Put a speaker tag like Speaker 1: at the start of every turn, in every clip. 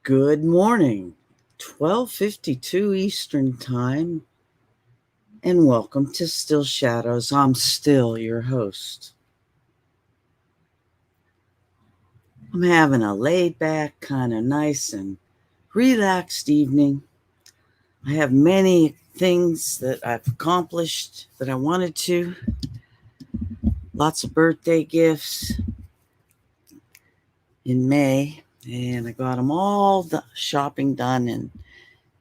Speaker 1: Good morning, 12:52 Eastern Time, and welcome to Still Shadows. I'm Still, your host. I'm having a laid back, kind of nice and relaxed evening. I have many things that I've accomplished that I wanted to. Lots of birthday gifts in May, and I got them all the shopping done, and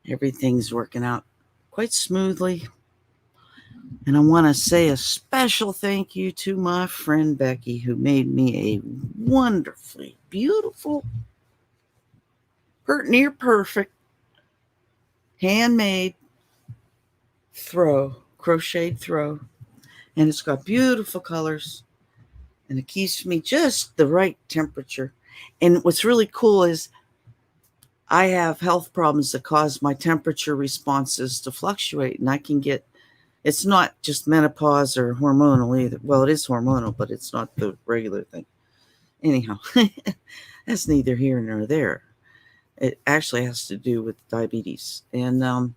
Speaker 1: everything's working out quite smoothly. And I want to say a special thank you to my friend Becky, who made me a wonderfully beautiful, near perfect, handmade crocheted throw. And it's got beautiful colors, and it keeps me just the right temperature. And what's really cool is I have health problems that cause my temperature responses to fluctuate, and I can get it's not just menopause or hormonal either. Well, it is hormonal, but it's not the regular thing. Anyhow, that's neither here nor there. It actually has to do with diabetes. And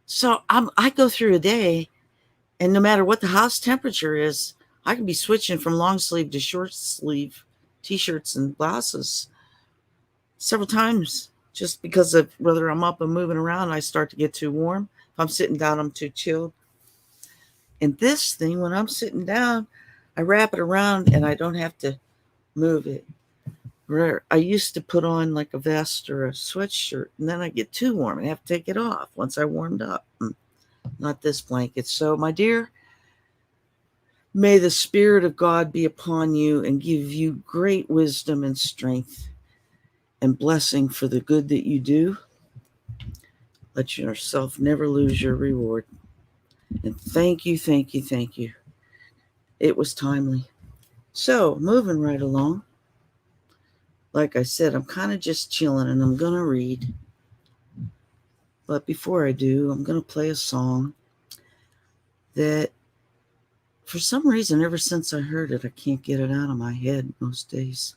Speaker 1: so I go through a day, and no matter what the house temperature is, I can be switching from long sleeve to short sleeve t-shirts and blouses several times just because of whether I'm up and moving around, I start to get too warm. If I'm sitting down, I'm too chilled. And this thing, when I'm sitting down, I wrap it around and I don't have to move it. I used to put on like a vest or a sweatshirt, and then I get too warm and I have to take it off once I warmed up. Not this blanket. So, my dear, may the Spirit of God be upon you and give you great wisdom and strength and blessing for the good that you do. Let yourself never lose your reward. And thank you, thank you, thank you. It was timely. So, moving right along. Like I said, I'm kind of just chilling and I'm going to read. But before I do, I'm going to play a song that, for some reason, ever since I heard it, I can't get it out of my head most days.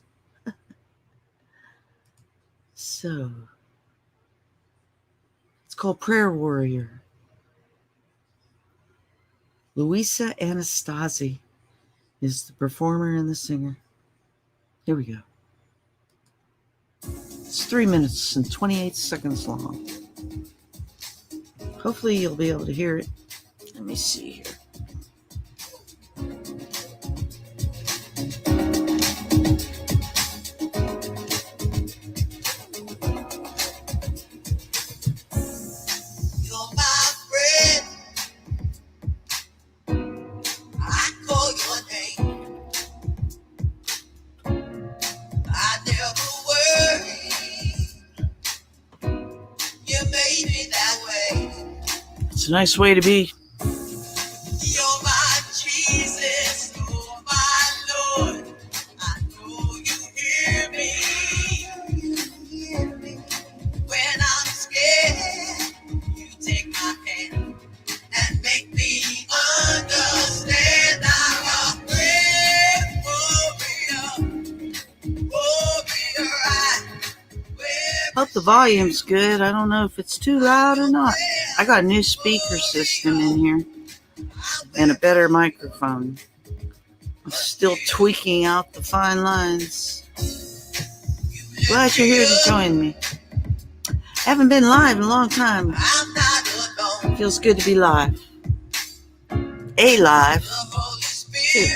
Speaker 1: So, it's called Prayer Warrior. Luisa Anastasi is the performer and the singer. Here we go. It's 3 minutes and 28 seconds long. Hopefully you'll be able to hear it. Let me see here. It's a nice way to be. You're my Jesus, you're my Lord. I know you hear me. When I'm scared, you take my hand and make me understand. I'm a prayer warrior. Hope the volume's good. I don't know if it's too loud or not. I got a new speaker system in here and a better microphone. I'm still tweaking out the fine lines. Glad you're here to join me. Haven't been live in a long time. It feels good to be live. Alive, too.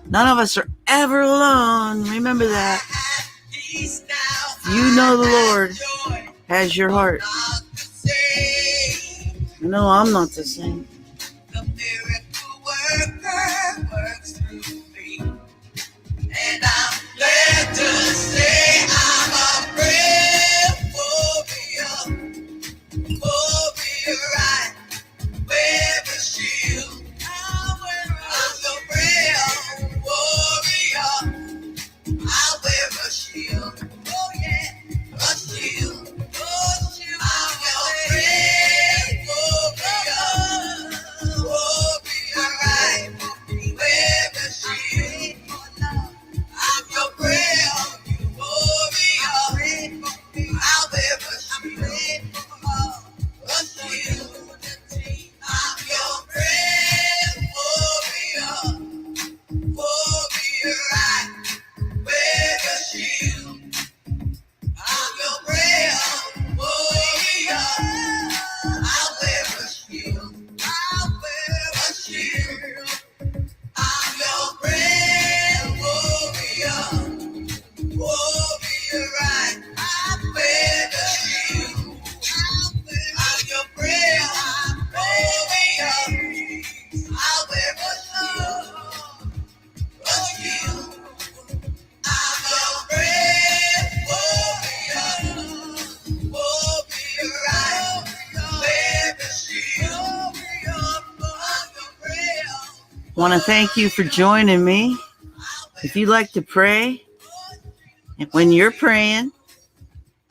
Speaker 1: None of us are ever alone. Remember that. You know the Lord has your heart. No, I'm not the same. The miracle worker works through me. And I'm glad to say I'm a prayer warrior. I wear a shield. I'm a prayer warrior. I wear a shield. Oh yeah, a shield. I'm a prayer warrior. Want to thank you for joining me. If you like to pray, and when you're praying,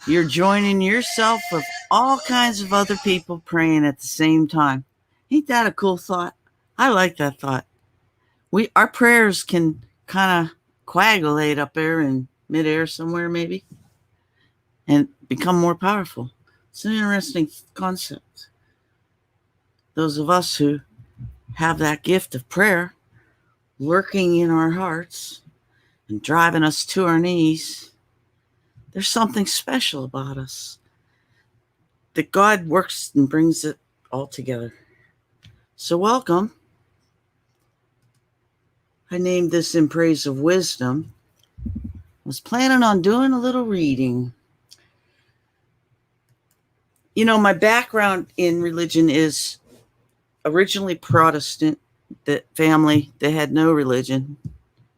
Speaker 1: you're joining yourself with all kinds of other people praying at the same time. Ain't that a cool thought? I like that thought. Our prayers can kind of coagulate up there in midair somewhere maybe and become more powerful. It's an interesting concept. Those of us who have that gift of prayer lurking in our hearts and driving us to our knees, there's something special about us that God works and brings it all together. So welcome. I named this In Praise of Wisdom. I was planning on doing a little reading. You know, my background in religion is originally Protestant, that family, they had no religion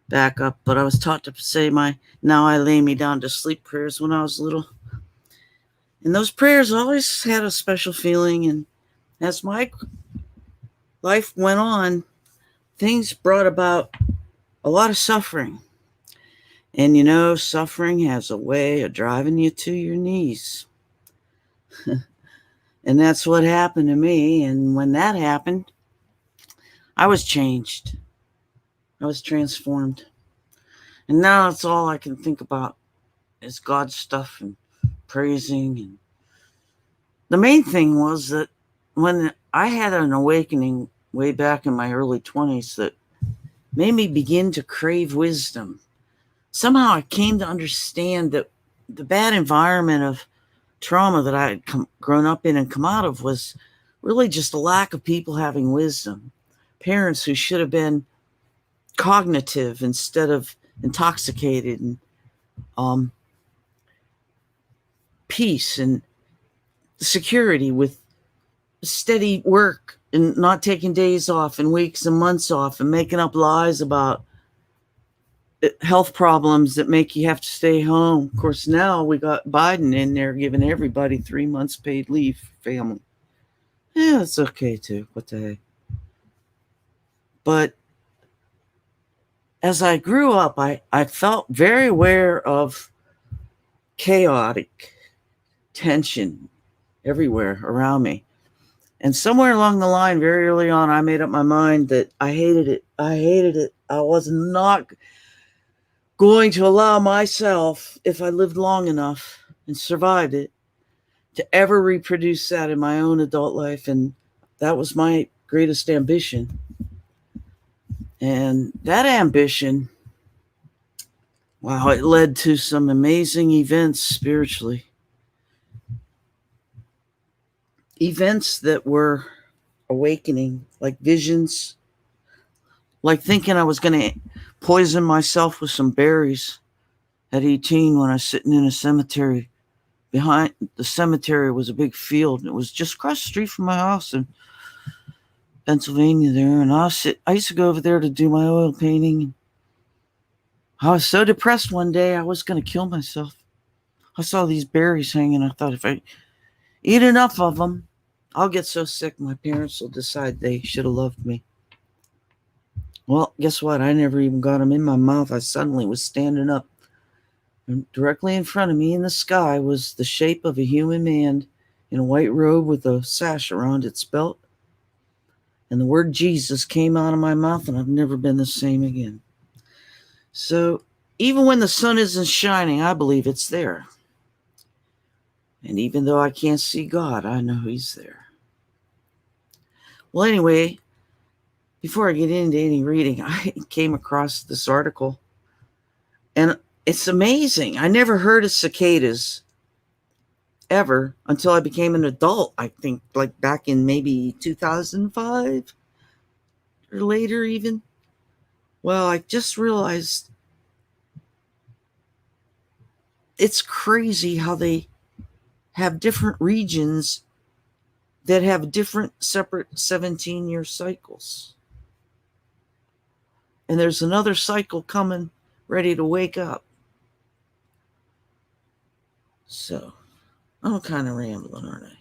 Speaker 1: back up, but I was taught to say my "now I lay me down to sleep" prayers when I was little. And those prayers always had a special feeling. And as my life went on, things brought about a lot of suffering. And you know, suffering has a way of driving you to your knees. And that's what happened to me. And when that happened, I was changed. I was transformed. And now it's all I can think about is God's stuff and praising. And the main thing was that when I had an awakening way back in my early 20s that made me begin to crave wisdom. Somehow I came to understand that the bad environment of trauma that I had grown up in and come out of was really just a lack of people having wisdom. Parents who should have been cognitive instead of intoxicated, and peace and security with steady work and not taking days off and weeks and months off and making up lies about health problems that make you have to stay home. Of course, now we got Biden in there giving everybody 3 months paid leave for family. Yeah, it's okay too. What the heck? But as I grew up, I felt very aware of chaotic tension everywhere around me. And somewhere along the line, very early on, I made up my mind that I hated it. I hated it. I was not going to allow myself, if I lived long enough and survived it, to ever reproduce that in my own adult life. And that was my greatest ambition. And that ambition, wow, it led to some amazing events spiritually. Events that were awakening, like visions, like thinking I was going to poison myself with some berries at 18 when I was sitting in a cemetery. Behind the cemetery was a big field, and it was just across the street from my house in Pennsylvania there. And I used to go over there to do my oil painting. I was so depressed one day, I was going to kill myself. I saw these berries hanging. I thought if I eat enough of them, I'll get so sick my parents will decide they should have loved me. Well, guess what? I never even got them in my mouth. I suddenly was standing up. And directly in front of me in the sky was the shape of a human man in a white robe with a sash around its belt. And the word Jesus came out of my mouth, and I've never been the same again. So even when the sun isn't shining, I believe it's there. And even though I can't see God, I know He's there. Well, anyway, before I get into any reading, I came across this article, and it's amazing. I never heard of cicadas ever until I became an adult. I think like back in maybe 2005 or later even. Well, I just realized it's crazy how they have different regions that have different separate 17-year cycles. And there's another cycle coming ready to wake up. So I'm kind of rambling, aren't I?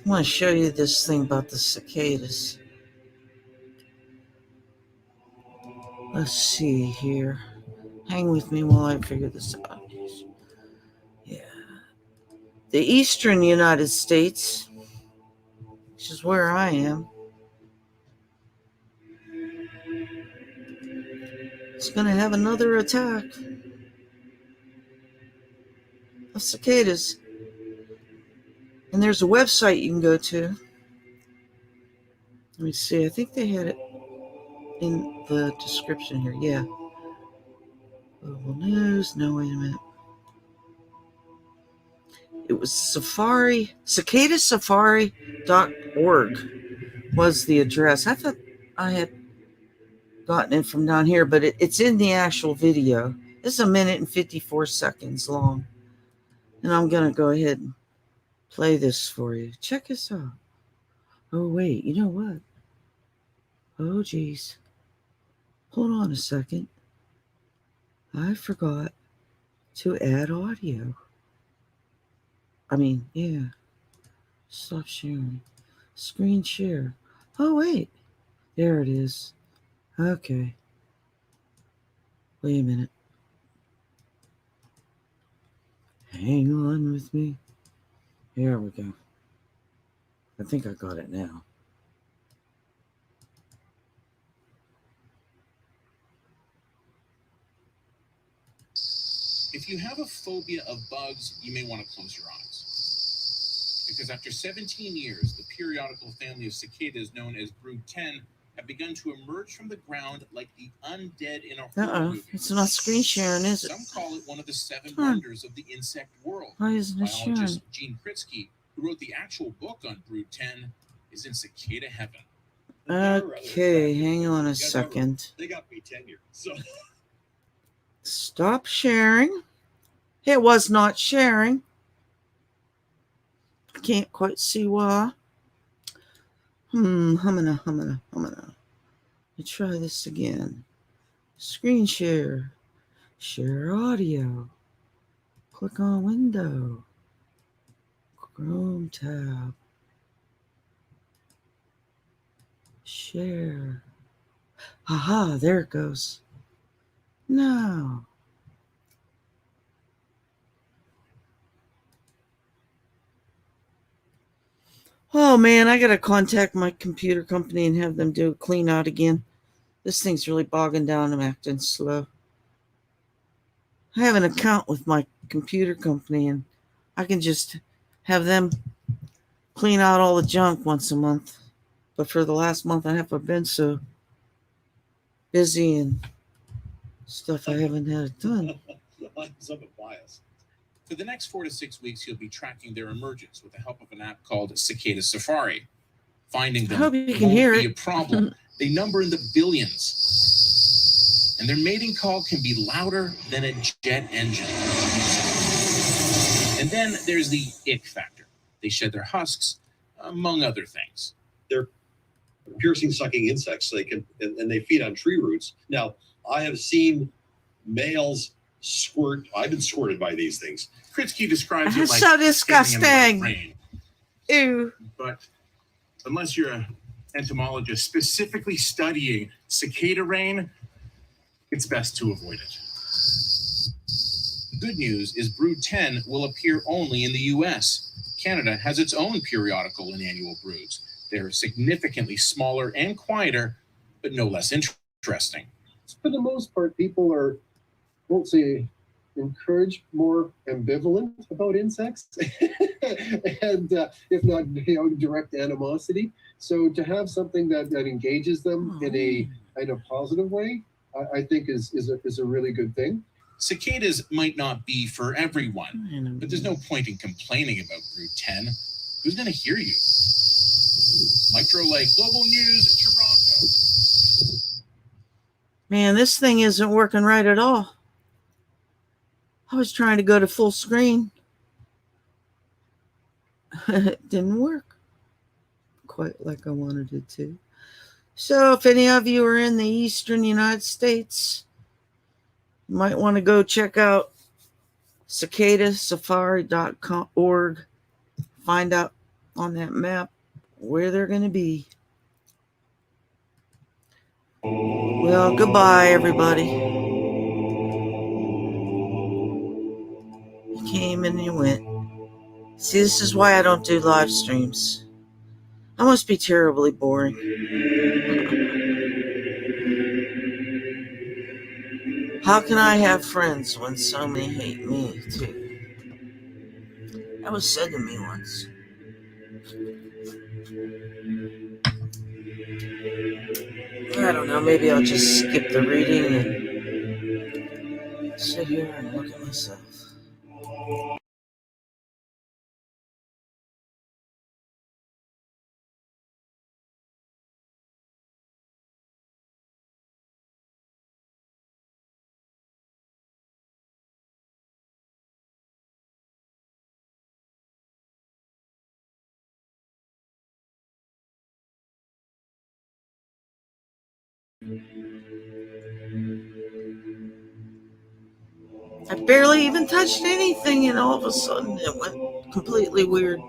Speaker 1: I want to show you this thing about the cicadas. Let's see here. Hang with me while I figure this out. Yeah. The eastern United States, which is where I am, is going to have another attack of cicadas. And there's a website you can go to. Let me see. I think they had it in the description here. Yeah. Global News. No, wait a minute. It was cicadasafari.org was the address. I thought I had gotten it from down here, but it's in the actual video. It's 1 minute and 54 seconds long. And I'm going to go ahead and play this for you. Check this out. Oh, wait. You know what? Oh, geez. Hold on a second. I forgot to add audio. Yeah. Stop sharing. Screen share. Oh, wait. There it is. Okay. Wait a minute. Hang on with me. Here we go. I think I got it now.
Speaker 2: If you have a phobia of bugs, you may want to close your eyes. Because after 17 years, the periodical family of cicadas known as brood 10 have begun to emerge from the ground like the undead in a horror movie.
Speaker 1: It's not screen sharing, is it?
Speaker 2: Some call it one of the 7 wonders of the insect world.
Speaker 1: Why isn't it sharing?
Speaker 2: Biologist Gene Kritsky, who wrote the actual book on brood 10, is in cicada heaven.
Speaker 1: Okay, hang on a second.
Speaker 2: They got me tenured, so...
Speaker 1: Stop sharing. It was not sharing. I can't quite see why. Let me try this again. Screen share. Share audio. Click on window. Chrome tab. Share. Aha, there it goes. No. Oh man, I gotta contact my computer company and have them do a clean out again. This thing's really bogging down. I'm acting slow. I have an account with my computer company and I can just have them clean out all the junk once a month. But for the last month and a half, I've been so busy and stuff I haven't had it done.
Speaker 2: For the next 4 to 6 weeks, you'll be tracking their emergence with the help of an app called Cicada Safari. Finding them
Speaker 1: won't be
Speaker 2: a problem. They number in the billions. And their mating call can be louder than a jet engine. And then there's the ick factor. They shed their husks, among other things.
Speaker 3: They're piercing, sucking insects. And they feed on tree roots. Now, I have seen males squirt. I've been squirted by these things.
Speaker 2: Kritsky describes it like
Speaker 1: so disgusting. Ew.
Speaker 2: But unless you're an entomologist specifically studying cicada rain, it's best to avoid it. The good news is brood 10 will appear only in the US. Canada has its own periodical and annual broods. They're significantly smaller and quieter, but no less interesting.
Speaker 4: For the most part, people are, won't say encouraged, more ambivalent about insects and if not direct animosity. So to have something that engages them in a positive way, I think is a really good thing.
Speaker 2: Cicadas might not be for everyone, but there's no point in complaining about brood 10. Who's going to hear you? Micro Lake, Global News, Toronto.
Speaker 1: Man, this thing isn't working right at all. I was trying to go to full screen. It didn't work quite like I wanted it to. So if any of you are in the eastern United States, you might want to go check out cicadasafari.org. Find on that map where they're going to be. Well, goodbye, everybody. You came and you went. See, this is why I don't do live streams. I must be terribly boring. How can I have friends when so many hate me, too? That was said to me once. I don't know, maybe I'll just skip the reading and sit here and look at myself. I barely even touched anything, and all of a sudden it went completely weird.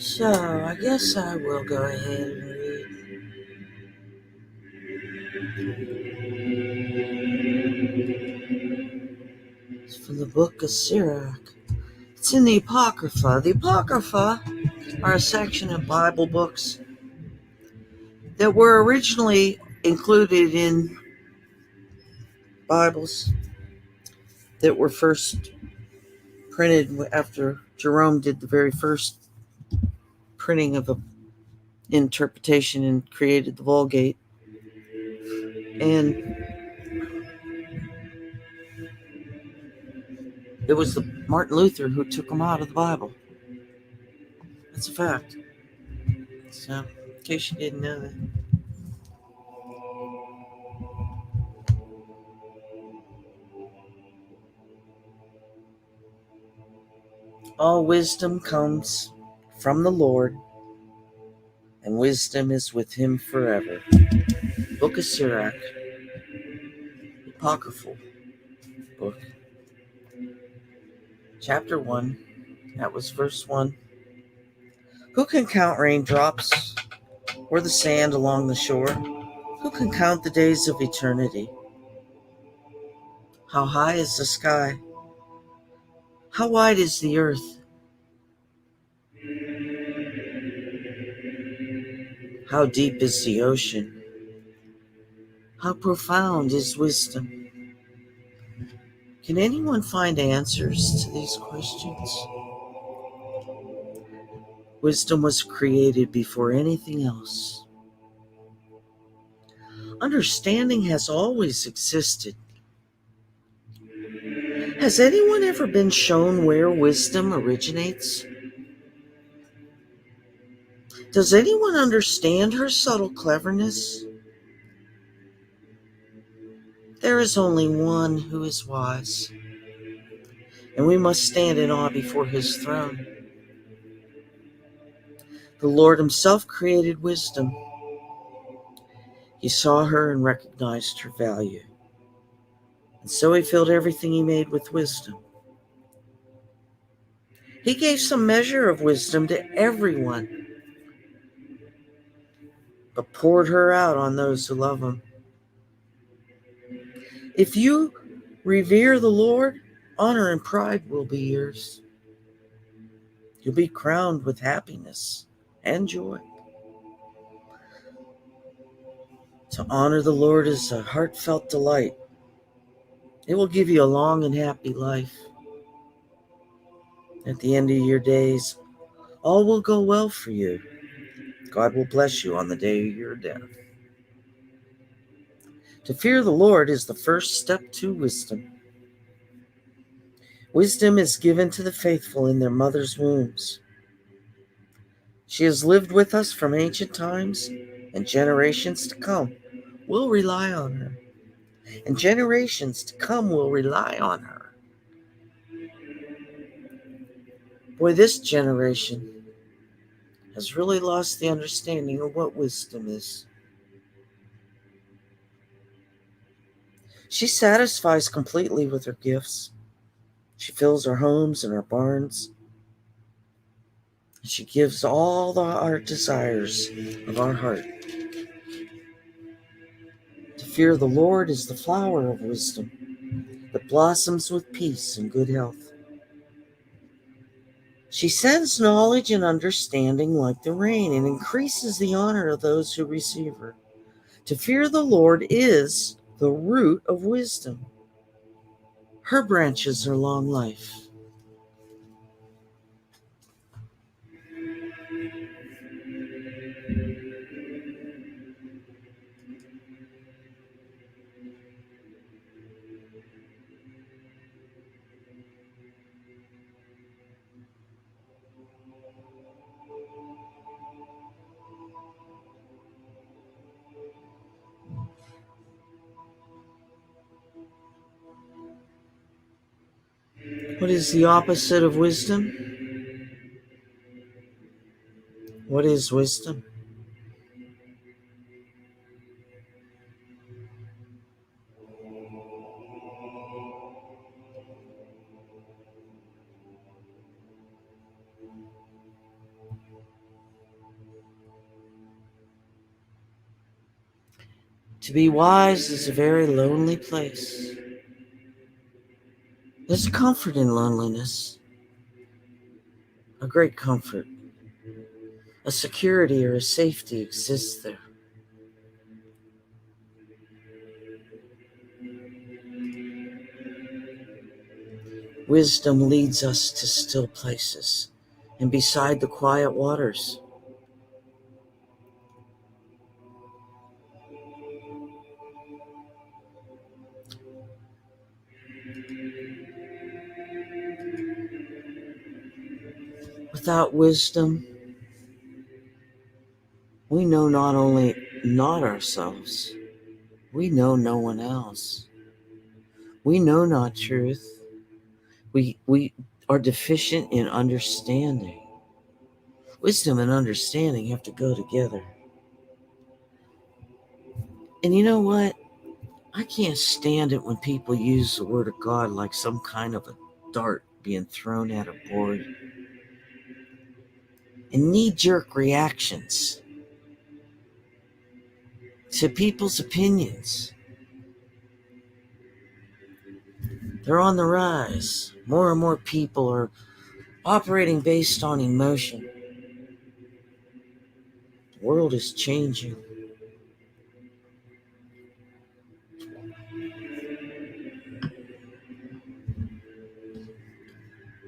Speaker 1: So, I guess I will go ahead and read. It's from the Book of Sirach. It's in the Apocrypha. The Apocrypha are a section of Bible books that were originally included in Bibles that were first printed after Jerome did the very first printing of an interpretation and created the Vulgate. And it was Martin Luther who took them out of the Bible. That's a fact. So, in case you didn't know that. All wisdom comes from the Lord, and wisdom is with him forever. Book of Sirach, Apocryphal Book, Chapter 1, that was verse 1. Who can count raindrops or the sand along the shore? Who can count the days of eternity? How high is the sky? How wide is the earth? How deep is the ocean? How profound is wisdom? Can anyone find answers to these questions? Wisdom was created before anything else. Understanding has always existed. Has anyone ever been shown where wisdom originates? Does anyone understand her subtle cleverness? There is only one who is wise, and we must stand in awe before his throne. The Lord himself created wisdom. He saw her and recognized her value, and so he filled everything he made with wisdom. He gave some measure of wisdom to everyone, but poured her out on those who love him. If you revere the Lord, honor and pride will be yours. You'll be crowned with happiness and joy. To honor the Lord is a heartfelt delight. It will give you a long and happy life. At the end of your days, all will go well for you. God will bless you on the day of your death. To fear the Lord is the first step to wisdom. Wisdom is given to the faithful in their mother's wombs. She has lived with us from ancient times, and generations to come will rely on her. And generations to come will rely on her. Boy, this generation has really lost the understanding of what wisdom is. She satisfies completely with her gifts. She fills our homes and our barns. She gives all our desires of our heart. To fear the Lord is the flower of wisdom that blossoms with peace and good health. She sends knowledge and understanding like the rain and increases the honor of those who receive her. To fear the Lord is the root of wisdom. Her branches are long life. What is the opposite of wisdom? What is wisdom? To be wise is a very lonely place. There's a comfort in loneliness, a great comfort. A security or a safety exists there. Wisdom leads us to still places and beside the quiet waters. Without wisdom, we know not only not ourselves, we know no one else. We know not truth. We are deficient in understanding. Wisdom and understanding have to go together. And you know what? I can't stand it when people use the word of God like some kind of a dart being thrown at a board. And knee-jerk reactions to people's opinions. They're on the rise. More and more people are operating based on emotion. The world is changing.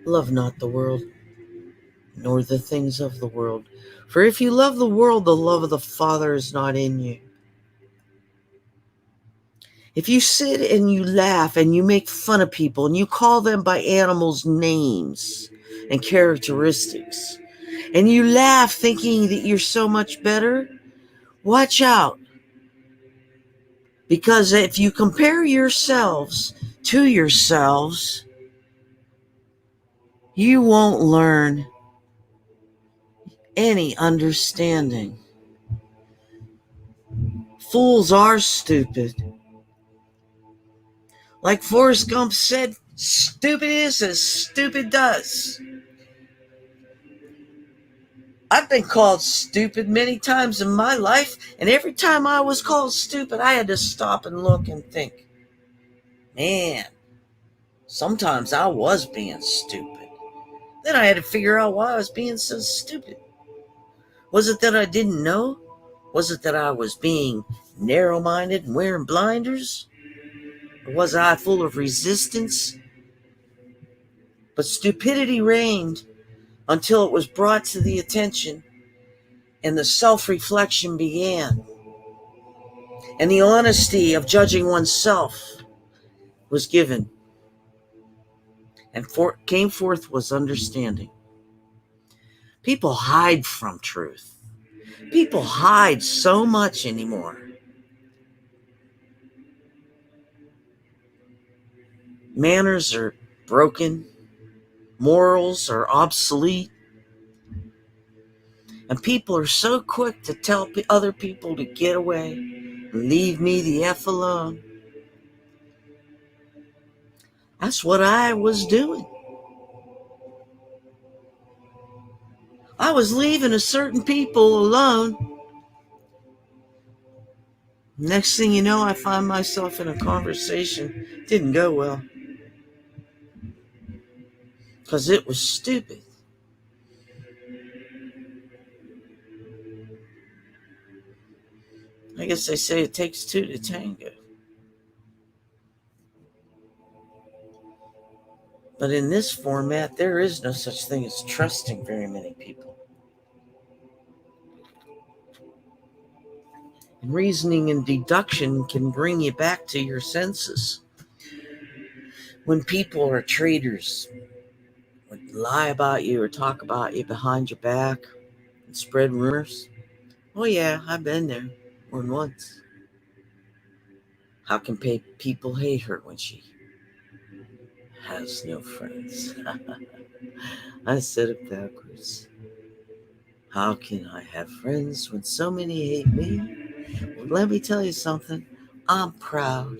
Speaker 1: Love not the world, nor the things of the world. For if you love the world, the love of the Father is not in you. If you sit and you laugh and you make fun of people and you call them by animals' names and characteristics, and you laugh thinking that you're so much better, watch out. Because if you compare yourselves to yourselves, you won't learn any understanding. Fools are stupid. Like Forrest Gump said, stupid is as stupid does. I've been called stupid many times in my life, and every time I was called stupid, I had to stop and look and think, man, sometimes I was being stupid. Then I had to figure out why I was being so stupid. Was it that I didn't know? Was it that I was being narrow-minded and wearing blinders? Or was I full of resistance? But stupidity reigned until it was brought to the attention and the self-reflection began. And the honesty of judging oneself was given. And came forth was understanding. People hide from truth. People hide so much anymore. Manners are broken. morals are obsolete. And people are so quick to tell other people to get away and leave me the F alone. That's what I was doing. I was leaving a certain people alone. Next thing you know, I find myself in a conversation. Didn't go well. Because it was stupid. I guess they say it takes two to tango. But in this format, there is no such thing as trusting very many people. And reasoning and deduction can bring you back to your senses. When people are traitors, would lie about you or talk about you behind your back and spread rumors. Oh yeah, I've been there more than once. How can people hate her when she has no friends? I said it backwards. How can I have friends when so many hate me? Well, let me tell you something. I'm proud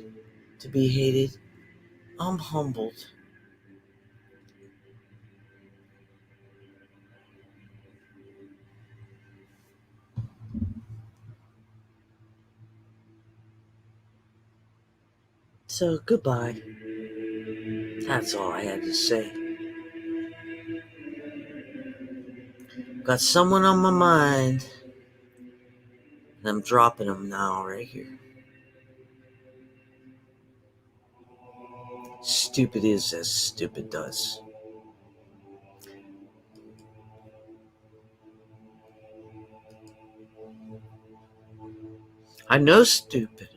Speaker 1: to be hated. I'm humbled. So goodbye. That's all I had to say. Got someone on my mind, and I'm dropping them now right here. Stupid is as stupid does. I know stupid.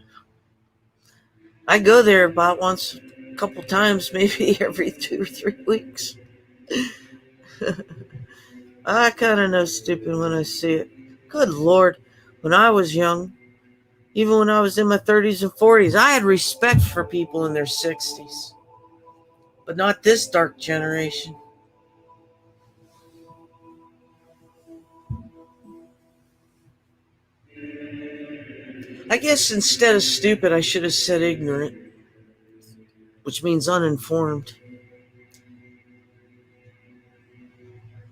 Speaker 1: I go there about once, a couple times, maybe every 2 or 3 weeks. I kind of know stupid when I see it. Good Lord, when I was young, even when I was in my 30s and 40s, I had respect for people in their 60s. But not this dark generation. I guess instead of stupid, I should have said ignorant, which means uninformed.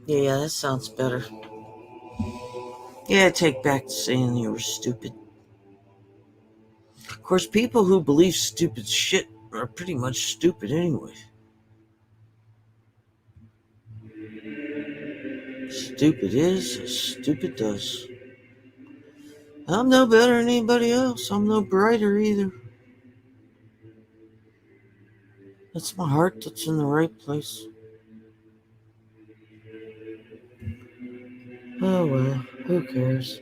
Speaker 1: Yeah, that sounds better. Yeah, take back saying you were stupid. Of course, people who believe stupid shit are pretty much stupid anyway. Stupid is as stupid does. I'm no better than anybody else. I'm no brighter either. It's my heart that's in the right place. Oh well, who cares?